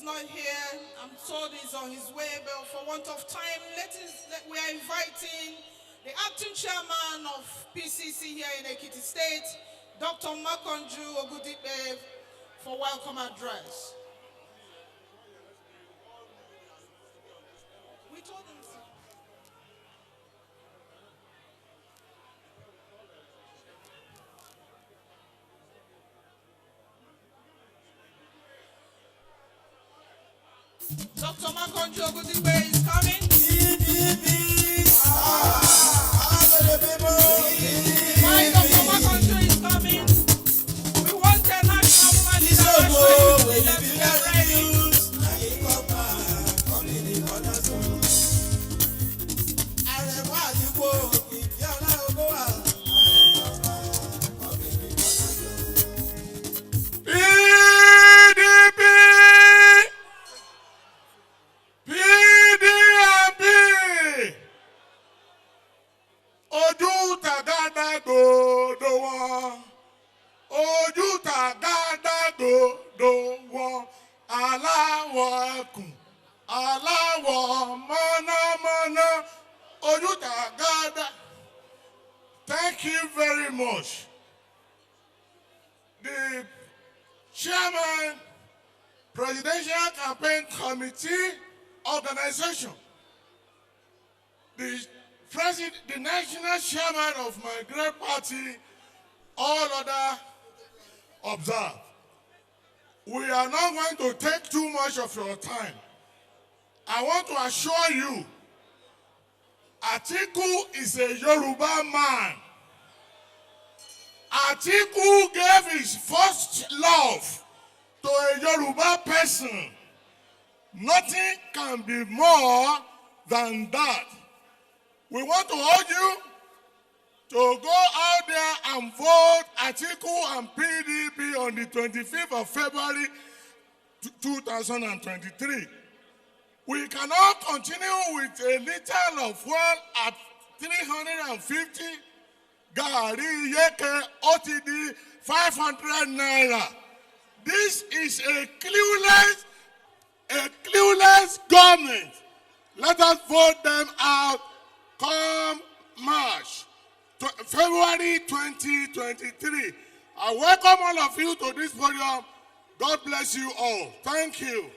not here. I'm told he's on his way, but for want of time, we are inviting the acting chairman of PCC here in Ekiti State, Dr. Makonju Ogudipe, for welcome address. We told him so. Dr. Makonju Ogudipe is coming. Why Dr. Makonju is coming? We want a national woman leader. Thank you very much. The Chairman, Presidential Campaign Committee, Organization, the National Chairman of my great party, all other observe. We are not going to take too much of your time. I want to assure you, Atiku is a Yoruba man. Atiku gave his first love to a Yoruba person. Nothing can be more than that. We want to urge you to go out there and vote Atiku and PDP on the 25th of February 2023. We cannot continue with a liter of fuel at 350, Gari, Yeke, OTD, 500 naira. This is a clueless government. Let us vote them out come March, February 2023. I welcome all of you to this podium. God bless you all. Thank you.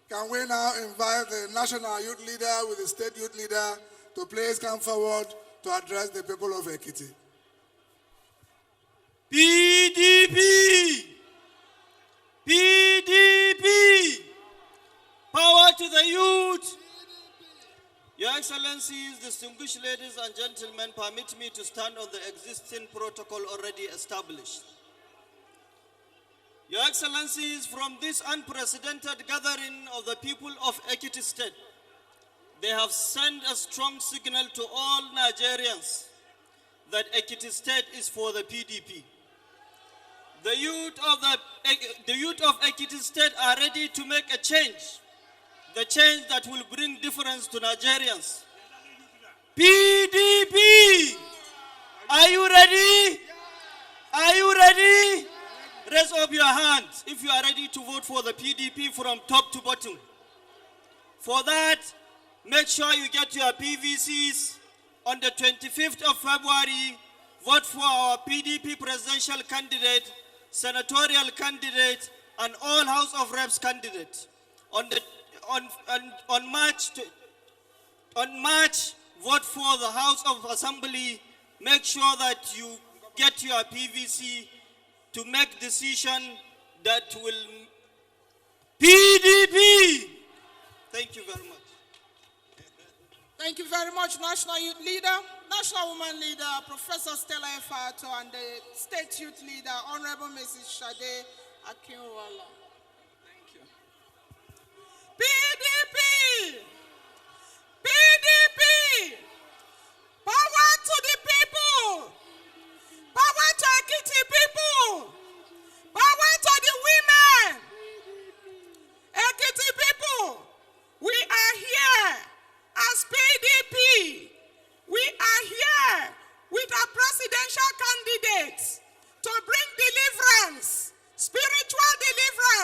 Can we now invite the national youth leader with the state youth leader to please come forward to address the people of Ekiti? PDP! PDP! Power to the youth! Your Excellencies, distinguished ladies and gentlemen, permit me to stand on the existing protocol already established. Your Excellencies, from this unprecedented gathering of the people of Ekiti State, they have sent a strong signal to all Nigerians that Ekiti State is for the PDP. The youth of Ekiti State are ready to make a change, the change that will bring difference to Nigerians. PDP, are you ready? Are you ready? Raise up your hands if you are ready to vote for the PDP from top to bottom. For that, make sure you get your PVCs on the 25th of February. Vote for our PDP presidential candidate, senatorial candidate, and all House of Reps candidates. On March, vote for the House of Assembly. Make sure that you get your PVC to make decision that will PDP. Thank you very much. Thank you very much, National Youth Leader, National Woman Leader, Professor Stella Efato, and the State Youth Leader, Honorable Mrs. Shade Akinwala. Thank you. PDP! PDP! Power to the people! Power to Ekiti people! Power to the women! Ekiti people, we are here as PDP. We are here with our presidential candidates to bring deliverance, spiritual deliverance,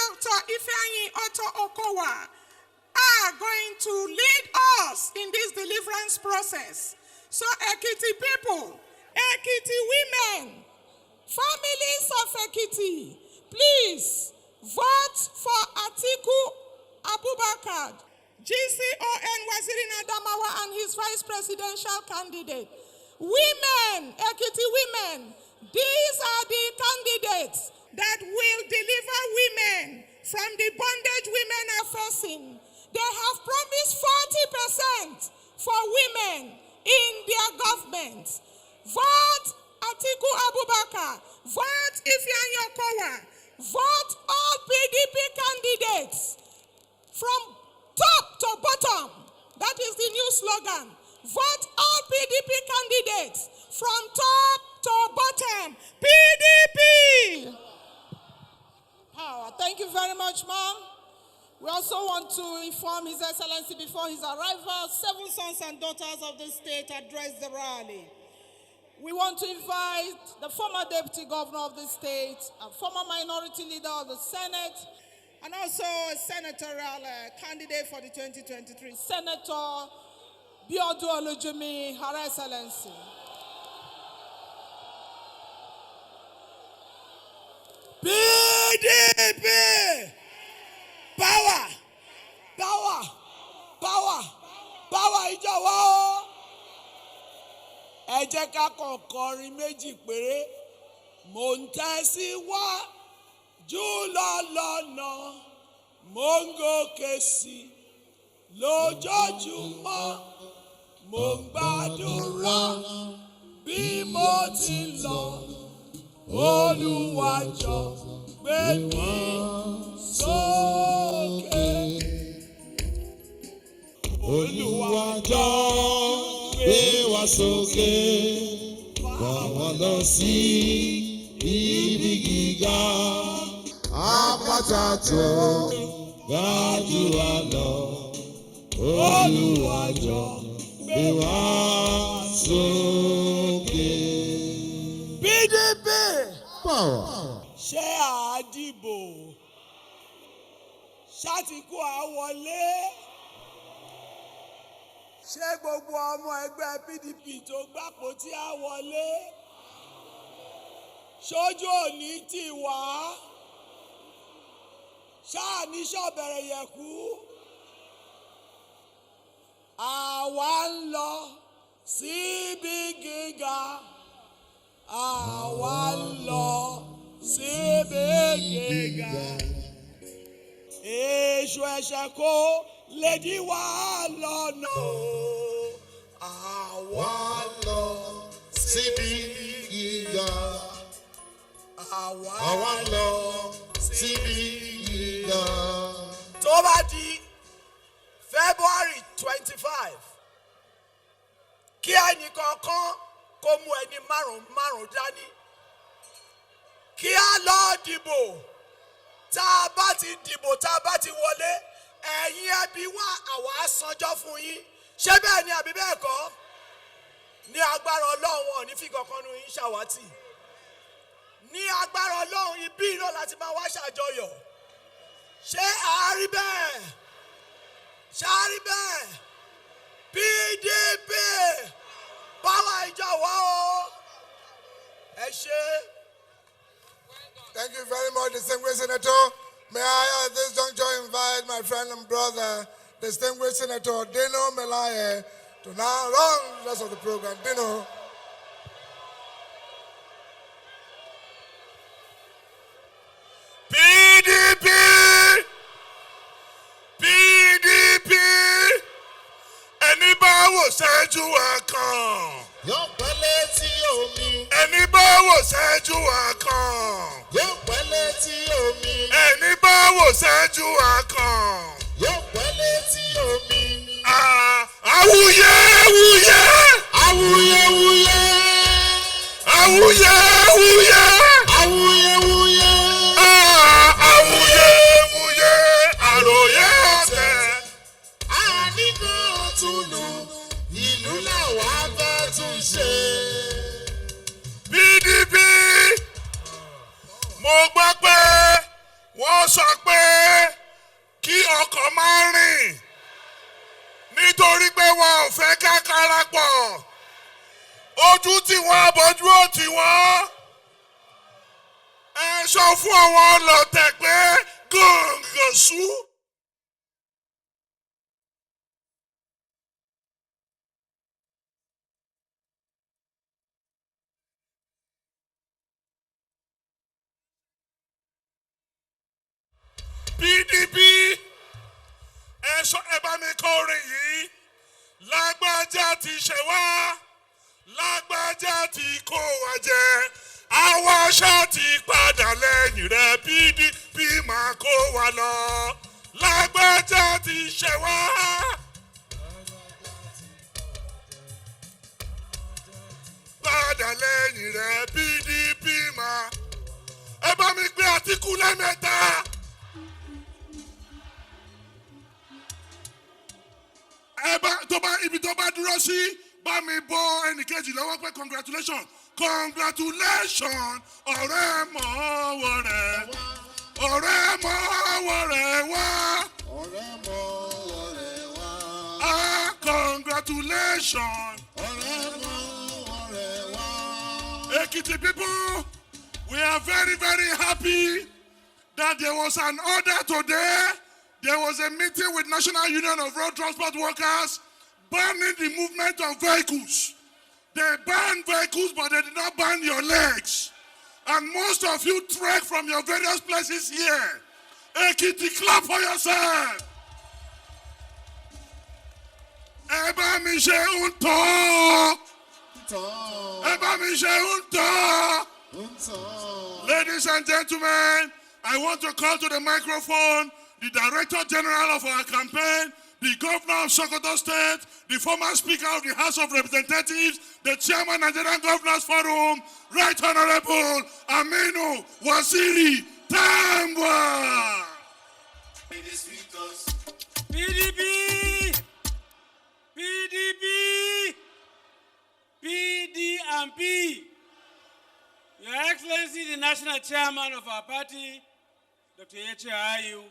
Dr. Ifeanyi Otto OKOWA are going to lead us in this deliverance process. So Ekiti people, Ekiti women, families of Ekiti, please vote for Atiku Abubakar, GCON Waziri Adamawa and his vice presidential candidate. Women, Ekiti women, these are the candidates that will deliver women from the bondage women are facing. They have promised 40% for women in their government. Vote Atiku Abubakar, vote Ifeanyi Okowa, vote all PDP candidates from top to bottom. That is the new slogan. Vote all PDP candidates from top to bottom. PDP! Power. Thank you very much, ma'am. We also want to inform His Excellency before his arrival, 7 sons and daughters of the state addressed the rally. We want to invite the former deputy governor of the state, a former minority leader of the Senate, and also a senatorial candidate for the 2023, Senator Biodu Olujimi, Her Excellency. PDP! Power! Power! Power! Power ìjọwọ́! Ẹ jẹ́ ká kàn kọrin méjì péré. Mò ń tẹ̀síwájú lọ́nà, mò ń gòkè sí lójoojúmọ́, mò ń gbàdúrà bí mo ti lọ. Olúwa jọ̀ọ́ gbé mi sókè. Olúwa jọ̀ọ́ gbé wa sókè, fà wá lọ sí ibi gíga. Àpáta tó ga jù wá lọ. Olúwa jọ̀ọ́ gbé wa sókè. PDP! Power. Ṣé àdìbò? Ṣátìkú àwọlé? Ṣé gbogbo ọmọ ẹgbẹ́ PDP tó gbàpò tí a wọlé? Ṣojú òní tì wá? Ṣáà ní ṣọ̀bẹ̀rẹ̀ yẹ̀kú? Àwa ń lọ síbi gíga. Àwa ń lọ síbi gíga. Èṣù ẹ̀ṣẹ̀ kò lè dí wa lọ́nà. Àwa ń lọ Síbi gíga. Àwa ń lọ síbi gíga. Tó bá di February 25, kí ẹnìkọ̀ọ̀kan kó mú ẹni márùn-ún dání. Kí á lọ dìbò. Tá a bá ti dìbò, tá a bá ti wọlé, ẹ̀yin ẹbí wa àwa sanjọ́ fún yín. Ṣé bẹ́ẹ̀ ni àbí bẹ́ẹ̀ kọ́? Ní agbára Ọlọ́run wọn ò ní fi kankan nu yín ṣàwátì. Ní agbára Ọlọ́run ibí iná láti máa wá ṣàjọyọ̀. Ṣé àárí bẹ́ẹ̀? Ṣáárí bẹ́ẹ̀? PDP! Power ìjọwọ́ o! Ẹ ṣé. Thank you very much, distinguished Senator. May I at this juncture invite my friend and brother, distinguished Senator Dino Melaye, to now run the rest of the program. Dino. PDP! PDP! Ẹni bá wò ṣáájú wa kan. Yóò pẹ́ létí omi. Ẹni bá wò ṣáájú wa kan. Yóò pẹ́ létí omi. Ẹni bá wò ṣáájú wa kan. Yóò pẹ́ létí omi. Awuye awuye. Awuyewuye. Awuye awuye. Awuyewuye. Awuye awuye. Àròyé ọ̀tẹ̀. Àníkó túnú, ìlú làwa fẹ́ tún ṣe. PDP mo gbọ́ pé wọ́n sọ pé Bójú tì wọ́n, bójú ò tì wọ́n. Ẹ sọ fún àwọn ọlọ́tẹ̀ pé gòǹgò sú. PDP ẹ bá mi kọ orin yìí. Lágbájá ti ṣẹ̀ wá, lágbájá ti kó wa jẹ, àwa ṣá ti padà lẹ́yìn rẹ̀, PDP máa kó wa lọ. Lágbájá ti ṣẹ̀ wá. Padà lẹ́yìn rẹ̀, PDP máa. Ẹ bá mi gbé Atiku lẹ́mẹ̀ta. Ibi tó bá dúró sí bá mi bọ ẹnìkejì lọ́wọ́ pé congratulations ọ̀rẹ́ mọ́wọ́ rẹ̀ ọ̀rẹ́ mọ́wọ́ rẹ̀ wá. ọ̀rẹ́ mọ́wọ́ rẹ̀ wá. Congratulations. ọ̀rẹ́ mọ́wọ́ rẹ̀ wá. Ekiti people, we are very, very happy that there was an order today. There was a meeting with National Union of Road Transport Workers banning the movement of vehicles. They banned vehicles, but they did not ban your legs. And most of you trek from your various places here. Ekiti, clap for yourself. Ẹ bá mi ṣe ń tọ́. Ẹ bá mi ṣe ń tọ́. Ladies and gentlemen, I want to call to the microphone the Director General of our campaign, the Governor of Sokoto State, the former Speaker of the House of Representatives, the Chairman of the Nigerian Governors Forum, Right Honorable Aminu Waziri Tambwa. PDP! PDP! PDP! Your Excellency, the National Chairman of our party, Dr. H. Ayu,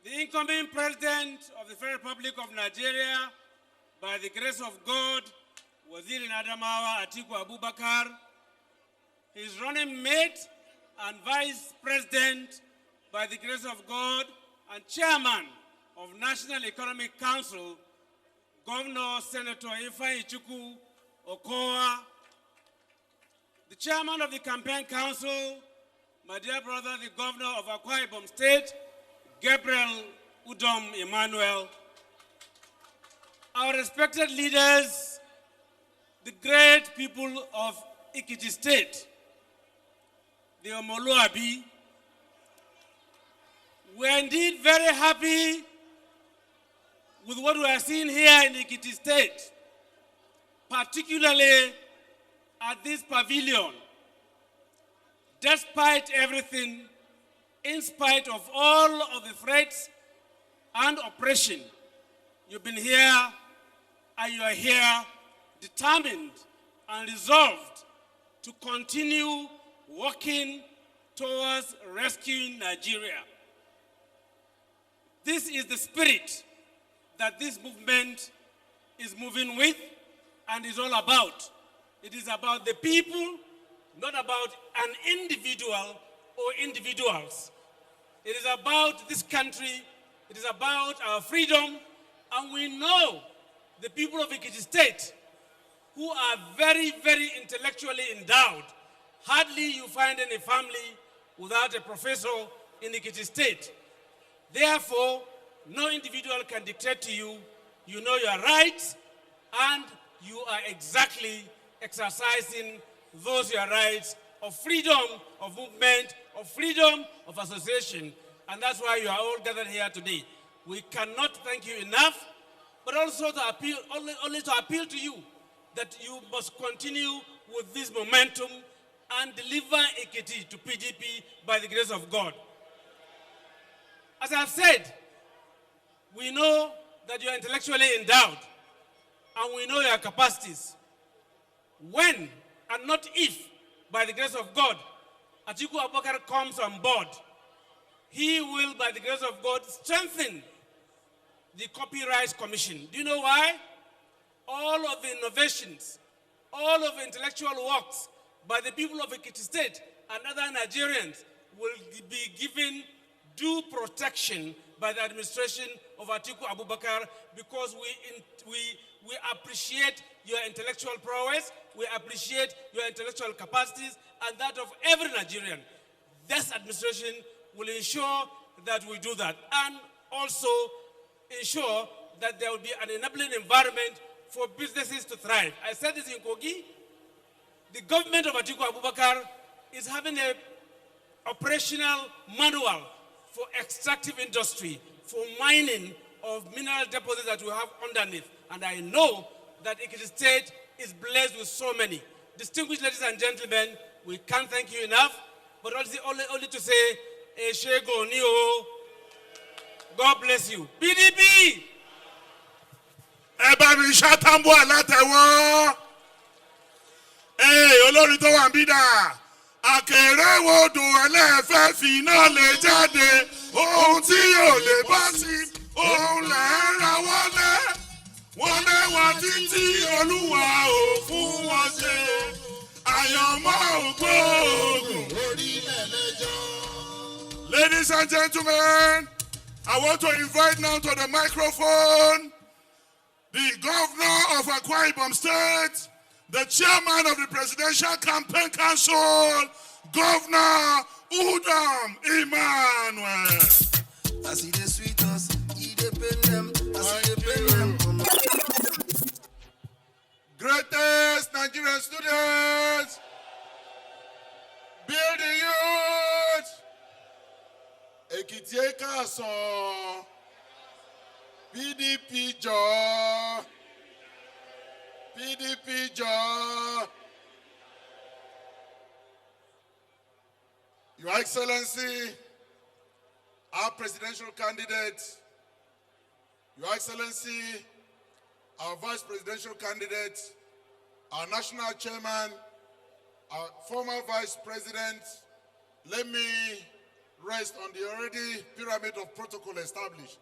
the incoming President of the Federal Republic of Nigeria, by the grace of God, Waziri Adamawa Atiku Abubakar, his running mate and Vice President, by the grace of God, and Chairman of National Economic Council, Governor Senator Ifeanyi OKOWA, the Chairman of the Campaign Council, my dear brother, the Governor of Akwa Ibom State, Gabriel Udom Emmanuel, our respected leaders, the great people of Ekiti State, the Omoluabi, we are indeed very happy with what we are seeing here in Ekiti State, particularly at this pavilion. Despite everything, in spite of all of the threats and oppression, you've been here and you are here determined and resolved to continue working towards rescuing Nigeria. This is the spirit that this movement is moving with and is all about. It is about the people, not about an individual or individuals. It is about this country, it is about our freedom, and we know the people of Ekiti State who are very, very intellectually endowed. Hardly you find any family without a professor in Ekiti State. Therefore, no individual can dictate to you. You know your rights, and you are exactly exercising those your rights of freedom of movement, of freedom of association, and that's why you are all gathered here today. We cannot thank you enough, but also to appeal, only to appeal to you that you must continue with this momentum and deliver Ekiti to PDP by the grace of God. As I've said, we know that you are intellectually endowed, and we know your capacities. When, and not if, by the grace of God, Atiku Abubakar comes on board, he will, by the grace of God, strengthen the Copyright Commission. Do you know why? All of the innovations all of intellectual works by the people of Ekiti State and other Nigerians will be given due protection by the administration of Atiku Abubakar, because we appreciate your intellectual prowess, we appreciate your intellectual capacities, and that of every Nigerian. This administration will ensure that we do that, and also ensure that there will be an enabling environment for businesses to thrive. I said this in Kogi. The government of Atiku Abubakar is having an operational manual for extractive industry, for mining of mineral deposits that we have underneath. And I know that Ekiti State is blessed with so many. Distinguished ladies and gentlemen, we can't thank you enough, but only to say, Eshego Nio, God bless you. PDP! Eba mi ṣàtàmbọ̀ alátẹ̀wọ́. Olórí tó wà ń bí dà. Àkèrè wo dùn ẹlẹ́fẹ́ fi iná lè jáde. Ohun tí yóò lè bá sí, òun lẹ̀ ń ra wọlé. Wọ́n lé wọn títí Olúwa ò fún wọn ṣe. Àyànmọ́ ògbóògùn orílẹ̀ lẹ́jọ́. Ladies and gentlemen, I want to invite now to the microphone the governor of Akwa Ibom State, the chairman of the Presidential Campaign Council, Governor Udom Emmanuel. I see the sweet us, he dey pain them, I see the pain them. Greatest Nigerian students, build the youth, Ekiti Ekason, PDP jọ, PDP jọ. Your Excellency, our presidential candidate, Your Excellency, our vice presidential candidate, our national chairman, our former vice president, let me rest on the already pyramid of protocol established.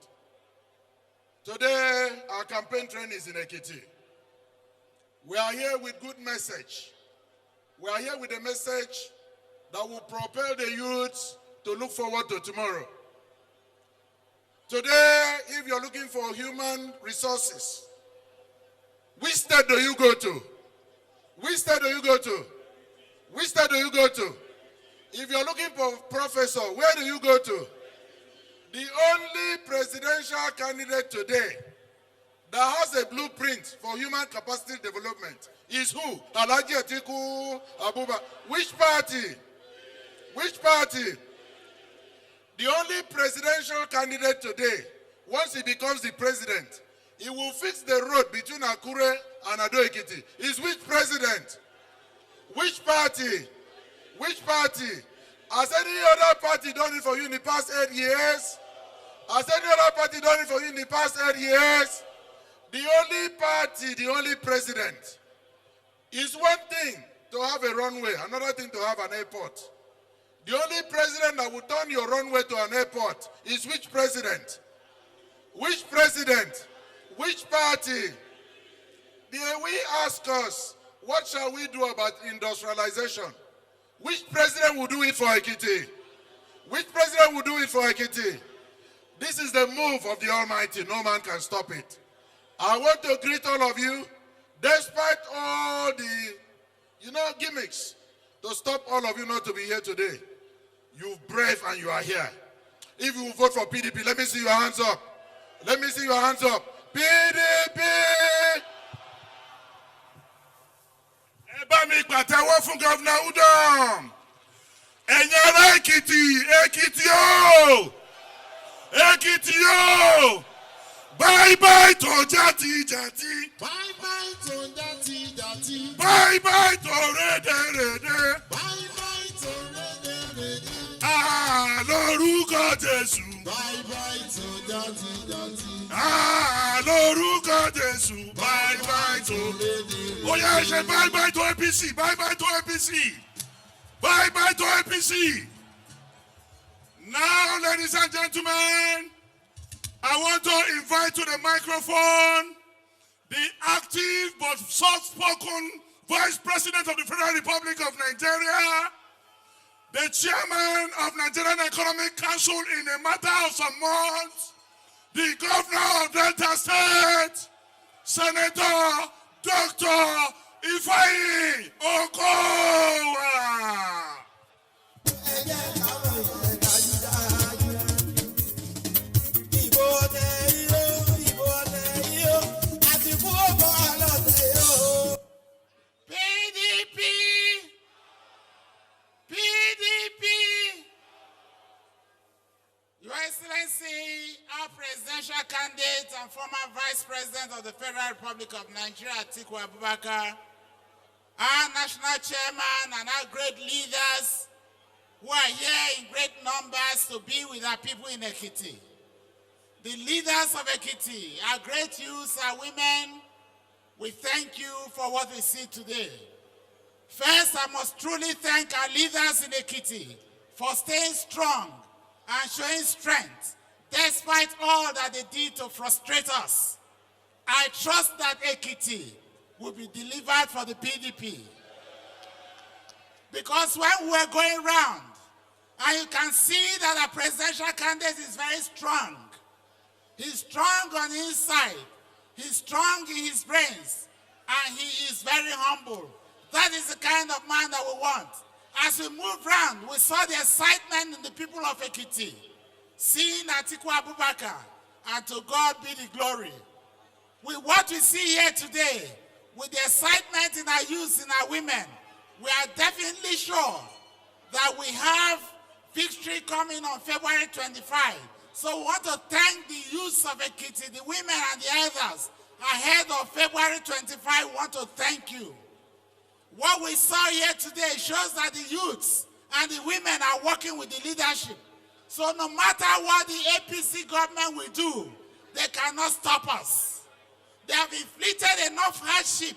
Today, our campaign train is in Ekiti. We are here with good message. We are here with a message that will propel the youth to look forward to tomorrow. Today, if you're looking for human resources, which state do you go to? Which state do you go to? Which state do you go to? If you're looking for professor, where do you go to? The only presidential candidate today that has a blueprint for human capacity development is who? Alhaji Atiku Abubakar. Which party? Which party? The only presidential candidate today, once he becomes the president, he will fix the road between Akure and Ado Ekiti. Is which president? Which party? Which party? Has any other party done it for you in the past 8 years? Has any other party done it for you in the past 8 years? The only party, the only president. Is one thing to have a runway, another thing to have an airport. The only president that will turn your runway to an airport is which president? Which president? Which party? Did we ask us, what shall we do about industrialization? Which president will do it for Ekiti? Which president will do it for Ekiti? This is the move of the Almighty. No man can stop it. I want to greet all of you, despite all the, gimmicks, to stop all of you not to be here today. You're brave and you are here. If you vote for PDP, let me see your hands up. Let me see your hands up. PDP! Eba mi pàtẹ́wọ́ fún Governor Udom. Ẹ̀yin ará Ekiti, Ekiti o! Ekiti o! Bye bye to jati jati. Bye bye to jati jati. Bye bye to rede rede. Bye bye to rede rede. Ah, lórúkọ Jésù. Bye bye to jati jati. Ah, lórúkọ Jésù. Bye bye to rede. Oh yeah, say bye bye to APC. Bye bye to APC. Bye bye to APC. Now, ladies and gentlemen, I want to invite to the microphone the active but soft-spoken Vice President of the Federal Republic of Nigeria, the Chairman of Nigerian Economic Council in a matter of some months, the Governor of Delta State, Senator Dr. Ifeanyi OKOWA. PDP, Your Excellency, our presidential candidate and former Vice President of the Federal Republic of Nigeria, Atiku Abubakar, our national chairman and our great leaders who are here in great numbers to be with our people in Ekiti. The leaders of Ekiti, our great youths, our women, we thank you for what we see today. First, I must truly thank our leaders in Ekiti for staying strong and showing strength despite all that they did to frustrate us. I trust that Ekiti will be delivered for the PDP. Because when we were going round, and you can see that our presidential candidate is very strong. He's strong on the inside. He's strong in his brains. And he is very humble. That is the kind of man that we want. As we moved round, we saw the excitement in the people of Ekiti, seeing Atiku Abubakar, and to God be the glory. With what we see here today, with the excitement in our youth and our women, we are definitely sure that we have victory coming on February 25. So we want to thank the youth of Ekiti, the women and the elders. Ahead of February 25, we want to thank you. What we saw here today shows that the youths and the women are working with the leadership. So no matter what the APC government will do, they cannot stop us. They have inflicted enough hardship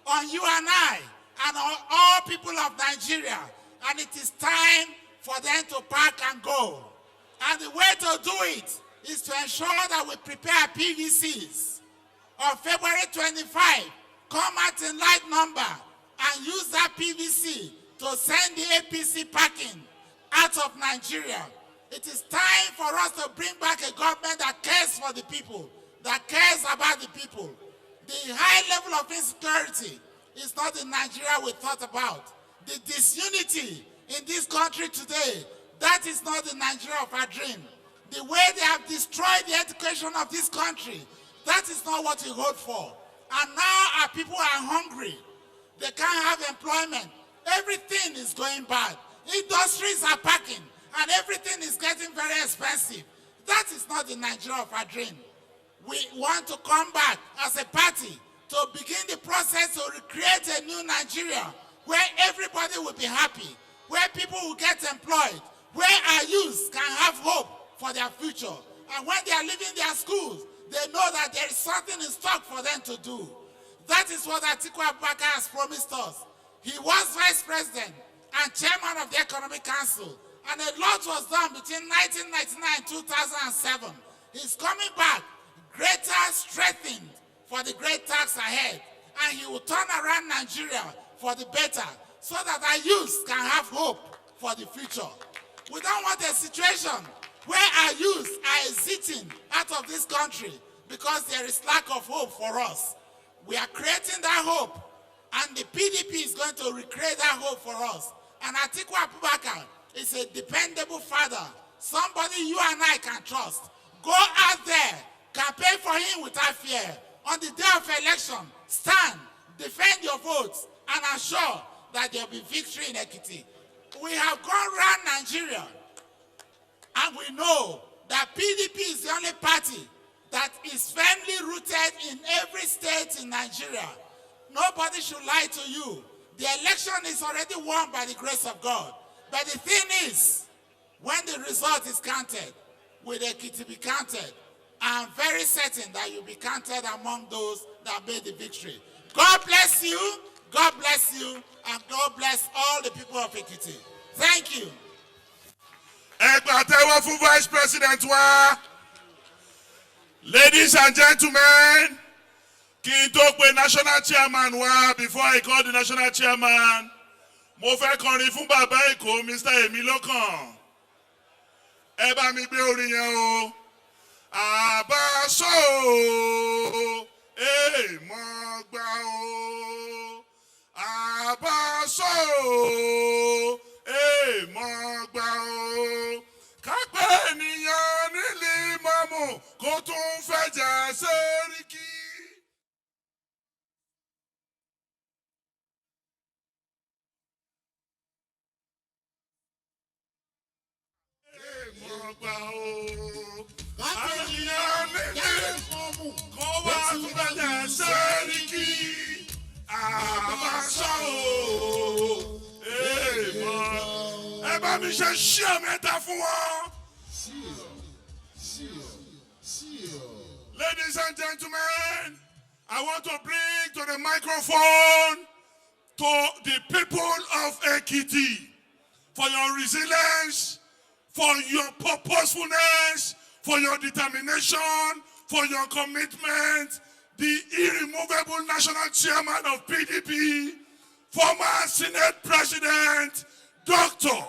on you and I and on all people of Nigeria. And it is time for them to pack and go. And the way to do it is to ensure that we prepare PVCs. On February 25, come out in light number and use that PVC to send the APC packing out of Nigeria. It is time for us to bring back a government that cares for the people, that cares about the people. The high level of insecurity is not the Nigeria we thought about. The disunity in this country today, that is not the Nigeria of our dream. The way they have destroyed the education of this country, that is not what we hope for. And now our people are hungry. They can't have employment. Everything is going bad. Industries are packing, and everything is getting very expensive. That is not the Nigeria of our dream. We want to come back as a party to begin the process to recreate a new Nigeria where everybody will be happy, where people will get employed, where our youth can have hope for their future. And when they are leaving their schools, they know that there is something in stock for them to do. That is what Atiku Abubakar has promised us. He was vice president and chairman of the Economic Council, and a lot was done between 1999 and 2007. He's coming back, greater strengthened for the great task ahead, and he will turn around Nigeria for the better, so that our youth can have hope for the future. We don't want a situation where our youth are exiting out of this country because there is lack of hope for us. We are creating that hope, and the PDP is going to recreate that hope for us. And Atiku Abubakar is a dependable father, somebody you and I can trust. Go out there, campaign for him without fear. On the day of election, stand, defend your votes, and assure that there will be victory in Ekiti. We have gone around Nigeria, and we know that PDP is the only party that is firmly rooted in every state in Nigeria. Nobody should lie to you. The election is already won by the grace of God. But the thing is, when the result is counted, will Ekiti be counted? I am very certain that you'll be counted among those that made the victory. God bless you, and God bless all the people of Ekiti. Thank you. Vice President, ladies and gentlemen, Kí n tó pe national chairman wá, before I call the national chairman, mo fẹ́ kọrin fún bàbá Èkó, Mr. Emilokan. Ẹ bá mi gbé orin yẹn o. Àbáṣọ o, èèmọ̀ gbà o. Àbáṣọ o, èèmọ̀ gbà o. Kápẹ́ ènìyàn nílé mọ́mù kó tún fẹ̀jà sẹ́ríkì. Èèmọ̀ gbà o. Kápẹ́ ènìyàn nílé mọ́mù kó wá tún fẹ̀jà sẹ́ríkì. Àbáṣọ o, èèmọ̀. Ẹ bá mi ṣe ṣíọ mẹ́ta fún wọn. Ladies and gentlemen, I want to bring to the microphone to the people of Ekiti for your resilience, for your purposefulness, for your determination, for your commitment, the irremovable national chairman of PDP, former Senate President, Dr.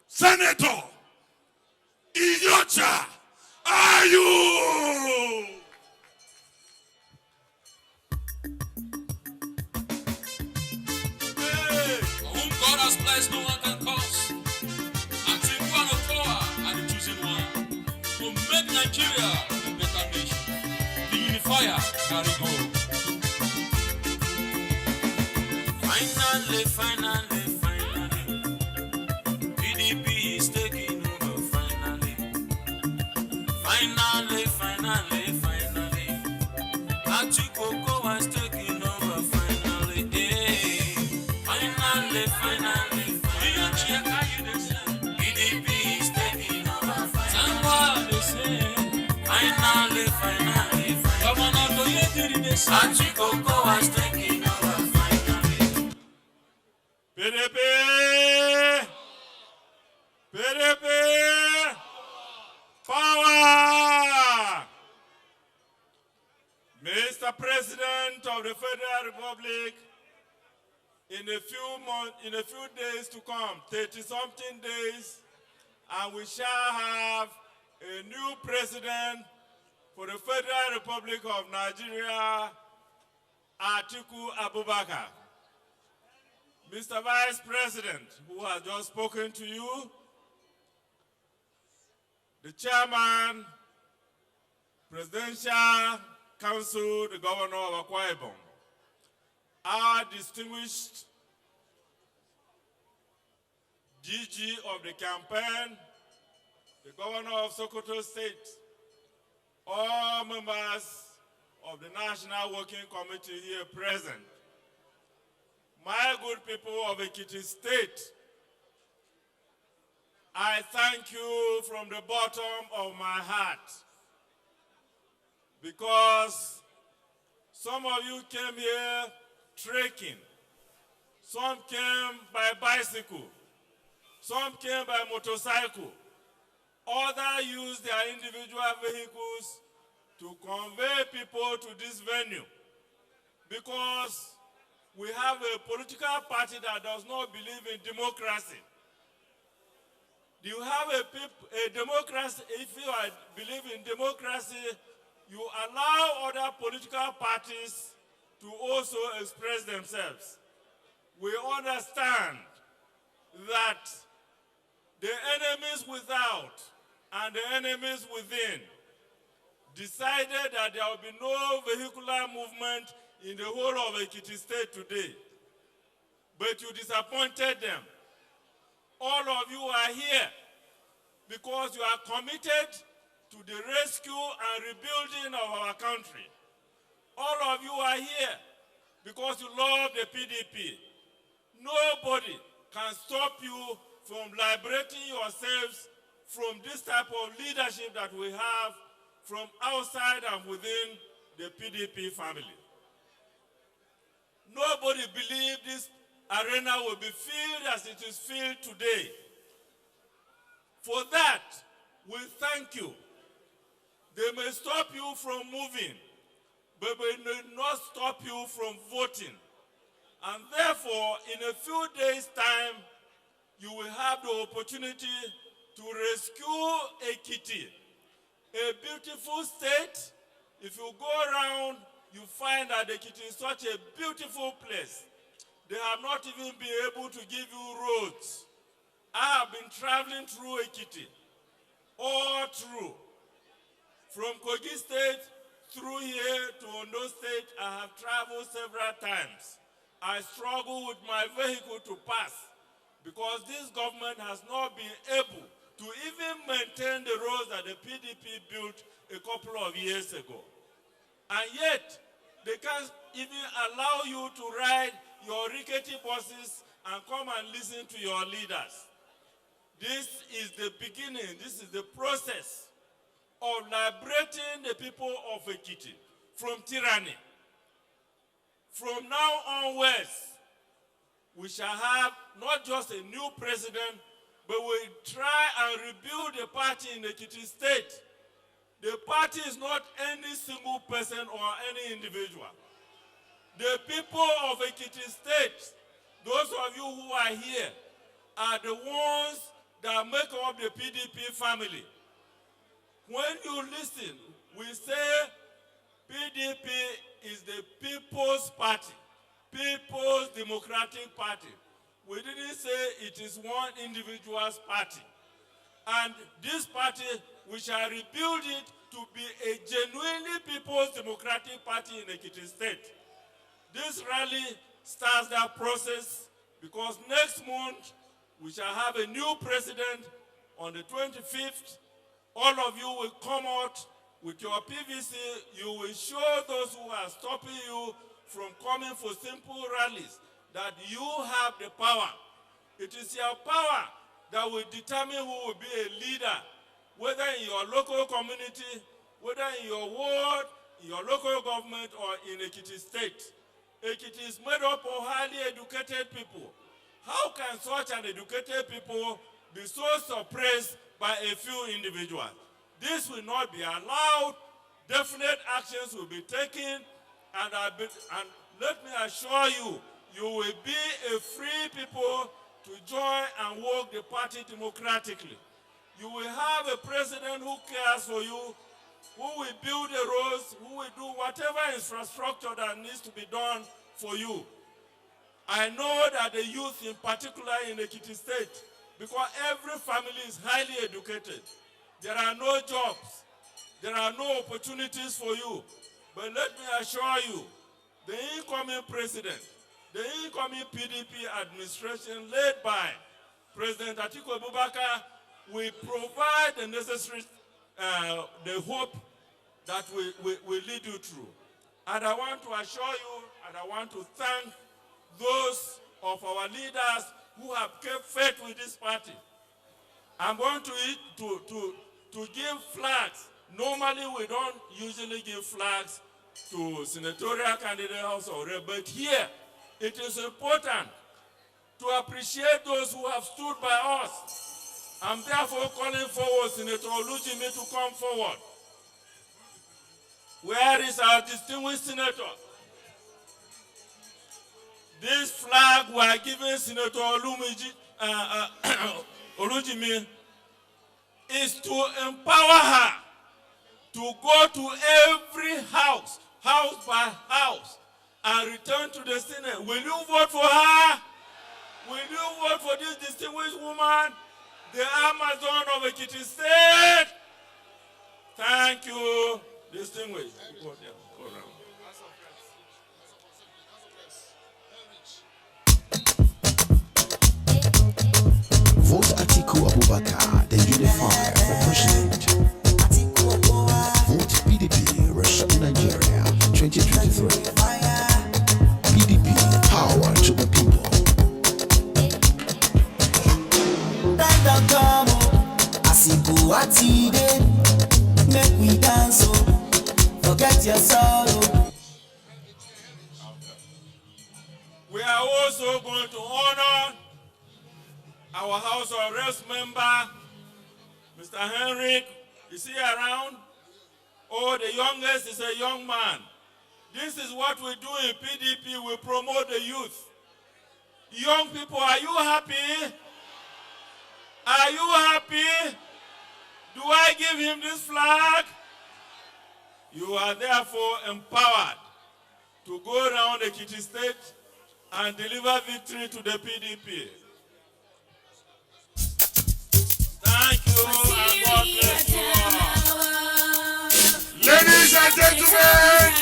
Senator Iyocha, are you? Hey, whom God has blessed, no one can curse. Atiku and OKOWA are the chosen one to make Nigeria a better nation. The unifier carry go. Finally, PDP is taking over. Finally, Atiku OKOWA is taking over. Finally, PDP is taking over. Somebody say, finally, Governor Doyediri dey say, Atiku OKOWA is taking over. Finally. PDP, power! Mr. President of the Federal Republic, in a few days to come, 30-something days, and we shall have a new president for the Federal Republic of Nigeria, Atiku Abubakar. Mr. Vice President, who has just spoken to you, the Chairman, Presidential Council, the Governor of OKOWA, our distinguished DG of the campaign, the Governor of Sokoto State, all members of the National Working Committee here present, my good people of Ekiti State, I thank you from the bottom of my heart, because some of you came here trekking, some came by bicycle, some came by motorcycle, others used their individual vehicles to convey people to this venue, because we have a political party that does not believe in democracy. Do you have a democracy? If you believe in democracy, you allow other political parties to also express themselves. We understand that the enemies without and the enemies within decided that there will be no vehicular movement in the whole of Ekiti State today. But you disappointed them. All of you are here because you are committed to the rescue and rebuilding of our country. All of you are here because you love the PDP. Nobody can stop you from liberating yourselves from this type of leadership that we have from outside and within the PDP family. Nobody believed this arena will be filled as it is filled today. For that, we thank you. They may stop you from moving, but we will not stop you from voting. And therefore, in a few days' time, you will have the opportunity to rescue Ekiti, a beautiful state. If you go around, you find that Ekiti is such a beautiful place. They have not even been able to give you roads. I have been traveling through Ekiti, all through. From Kogi State through here to Ondo State, I have traveled several times. I struggle with my vehicle to pass because this government has not been able to even maintain the roads that the PDP built a couple of years ago. And yet, they can't even allow you to ride your rickety buses and come and listen to your leaders. This is the beginning, this is the process of liberating the people of Ekiti from tyranny. From now onwards, we shall have not just a new president, but we'll try and rebuild the party in Ekiti State. The party is not any single person or any individual. The people of Ekiti State, those of you who are here, are the ones that make up the PDP family. When you listen, we say PDP is the People's Party, People's Democratic Party. We didn't say it is one individual's party. And this party, we shall rebuild it to be a genuinely People's Democratic Party in Ekiti State. This rally starts that process because next month we shall have a new president on the 25th. All of you will come out with your PVC. You will show those who are stopping you from coming for simple rallies that you have the power. It is your power that will determine who will be a leader, whether in your local community, whether in your ward, in your local government, or in Ekiti State. Ekiti is made up of highly educated people. How can such an educated people be so suppressed by a few individuals? This will not be allowed. Definite actions will be taken, and let me assure you, you will be a free people to join and work the party democratically. You will have a president who cares for you, who will build the roads, who will do whatever infrastructure that needs to be done for you. I know that the youth in particular in Ekiti State, because every family is highly educated. There are no jobs. There are no opportunities for you. But let me assure you, the incoming president, the incoming PDP administration led by President Atiku Abubakar will provide the necessary, the hope that will lead you through. And I want to assure you, and I want to thank those of our leaders who have kept faith with this party. I'm going to give flags. Normally, we don't usually give flags to senatorial candidates or rep, but here, it is important to appreciate those who have stood by us. I'm therefore calling forward Senator Olujimi to come forward. Where is our distinguished senator? This flag we are giving Senator Olujimi is to empower her to go to every house, house by house, and return to the Senate. Will you vote for her? Will you vote for this distinguished woman, the Amazon of Ekiti State? Thank you, distinguished. Go there. Go around. Vote Atiku Abubakar, the unifier for president. Vote PDP, Russia, Nigeria, 2023. PDP, power to the people. Make we dance, forget your sorrow. We are also going to honor our House of Reps member, Mr. Henrik. Is he around? Oh, the youngest is a young man. This is what we do in PDP. We promote the youth. Young people, are you happy? Are you happy? Do I give him this flag? You are therefore empowered to go around Ekiti State and deliver victory to the PDP. Thank you and God bless you all. Ladies and gentlemen,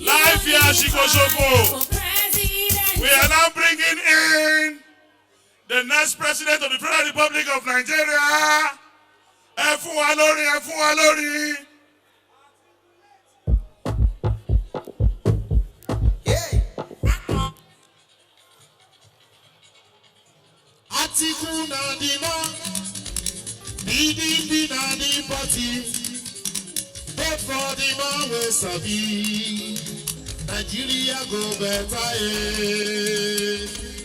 live here at Shikoshoko, we are now bringing in the next president of the Federal Republic of Nigeria. Ẹfun wa lórí, ẹfun wa lórí. Atiku na the man, PDP na the party. Vote for the man we sabi. Nigeria go better.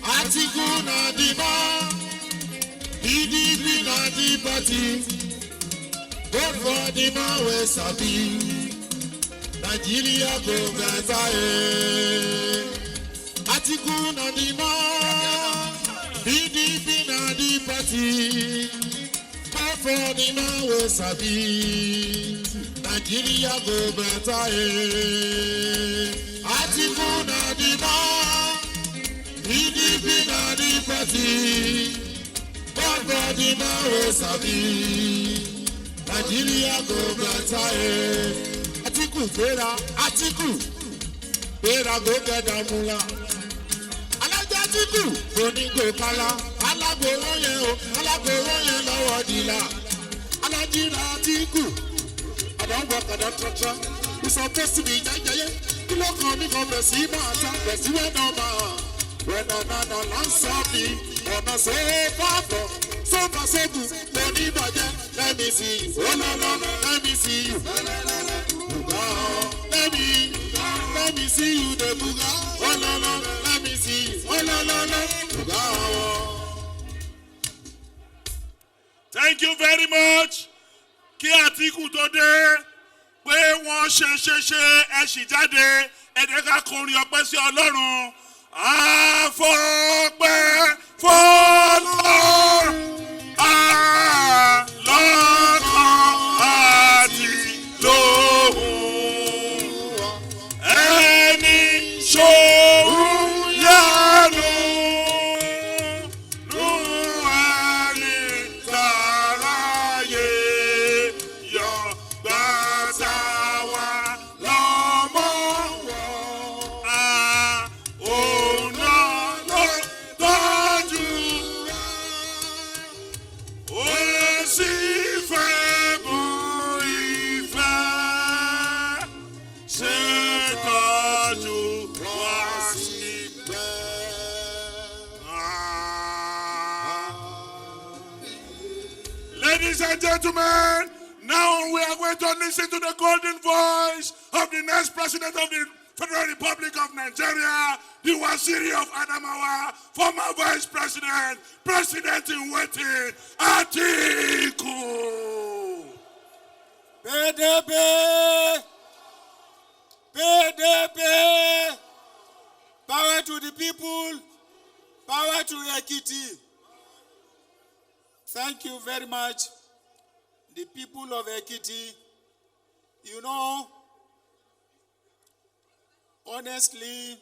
Atiku na the man, PDP na the party. Vote for the man we sabi. Nigeria go better. Atiku na the man, PDP na the party. Vote for the man we sabi. Nigeria go better. Atiku na the man, PDP na the party. Vote for the man we sabi. Nigeria go better. Atiku Bera, Atiku Bera go get Amula. Alaja Atiku, Boni go Kala. Alagboro yen o, alagboro yen lọ́wọ́ dìlà. Alajira Atiku, I don't work, I don't touch. We supposed to be jajaye. Kilo kan mi kan bẹ̀ sí máa ta, bẹ̀ sí wẹ́nà máa. Wẹ́nà nana lansabi, ọ̀nà sọ́fàfọ̀. So far so good, money budget. Let me see you. Oh no no, let me see you. Buga, let me see you. The buga. Oh no no, let me see you. Oh no no no, buga. Thank you very much. Kí Atiku tó dé, pé wọ́n ṣe ẹ ṣì jáde, ẹ jẹ́ ká kọrin ọpẹ́ sí Ọlọ́run. Àfọpẹ́ fọ́lọ́run. Ladies and gentlemen, now we are going to listen to the golden voice of the next president of the Federal Republic of Nigeria, the Waziri of Adamawa, former vice president, president in waiting, Atiku. PDP, PDP, power to the people, power to Ekiti. Thank you very much, the people of Ekiti. You know, honestly,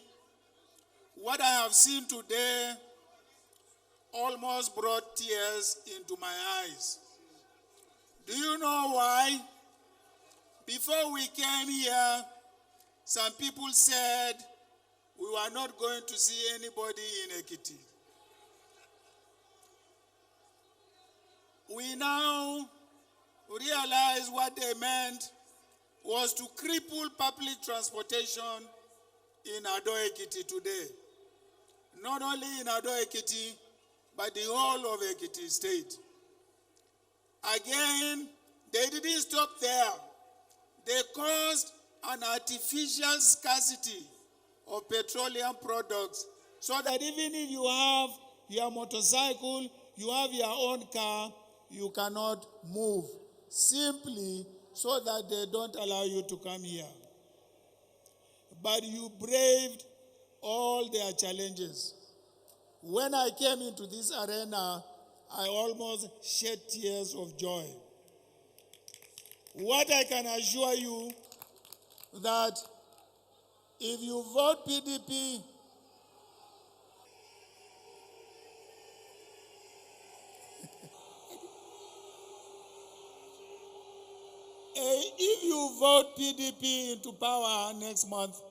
what I have seen today almost brought tears into my eyes. Do you know why? Before we came here, some people said we were not going to see anybody in Ekiti. We now realize what they meant was to cripple public transportation in Ado Ekiti today. Not only in Ado Ekiti, but the whole of Ekiti state. Again, they didn't stop there. They caused an artificial scarcity of petroleum products so that even if you have your motorcycle, you have your own car, you cannot move, simply so that they don't allow you to come here. but you braved all their challenges. When I came into this arena, I almost shed tears of joy. What I can assure you, that if you vote PDP, if you vote PDP into power next month,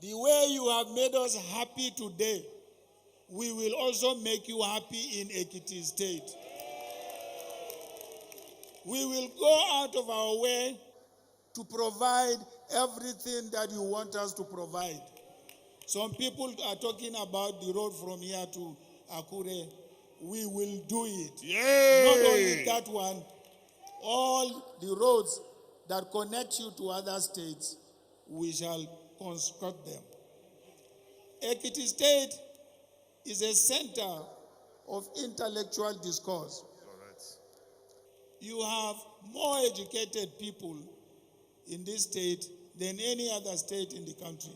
the way you have made us happy today, we will also make you happy in Ekiti State. We will go out of our way to provide everything that you want us to provide. Some people are talking about the road from here to Akure. We will do it. Yay! Not only that one, all the roads that connect you to other states, we shall construct them. Ekiti State is a center of intellectual discourse. You have more educated people in this state than any other state in the country.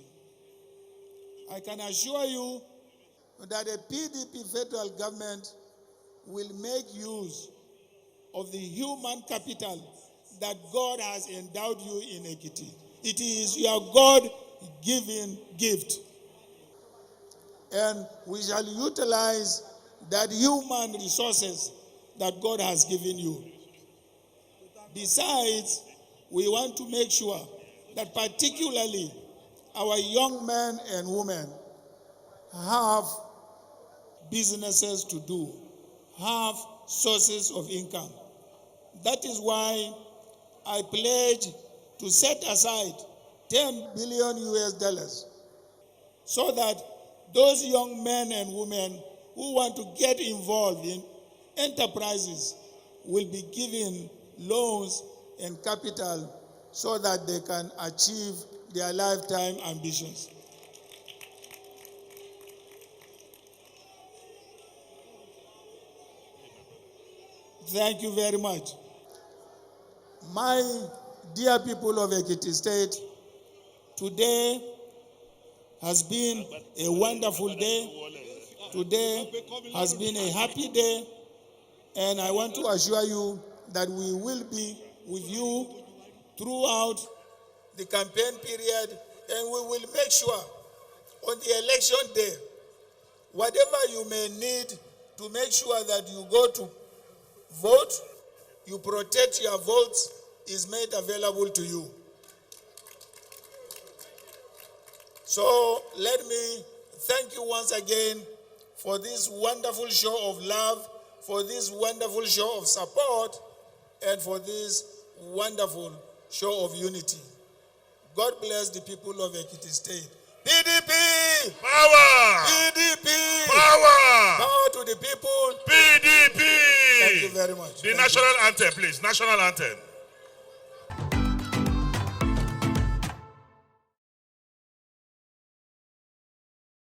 I can assure you that a PDP federal government will make use of the human capital that God has endowed you in Ekiti. It is your God-given gift. And we shall utilize that human resources that God has given you. Besides, we want to make sure that particularly our young men and women have businesses to do, have sources of income. That is why I pledge to set aside $10 billion US so that those young men and women who want to get involved in enterprises will be given loans and capital so that they can achieve their lifetime ambitions. Thank you very much. My dear people of Ekiti State, today has been a wonderful day. Today has been a happy day, and I want to assure you that we will be with you throughout the campaign period, and we will make sure on the election day, whatever you may need to make sure that you go to vote, you protect your votes, is made available to you. So let me thank you once again for this wonderful show of love, for this wonderful show of support, and for this wonderful show of unity. God bless the people of Ekiti State. PDP! Power! PDP! Power! Power to the people. PDP! Thank you very much. The national anthem, please. National anthem.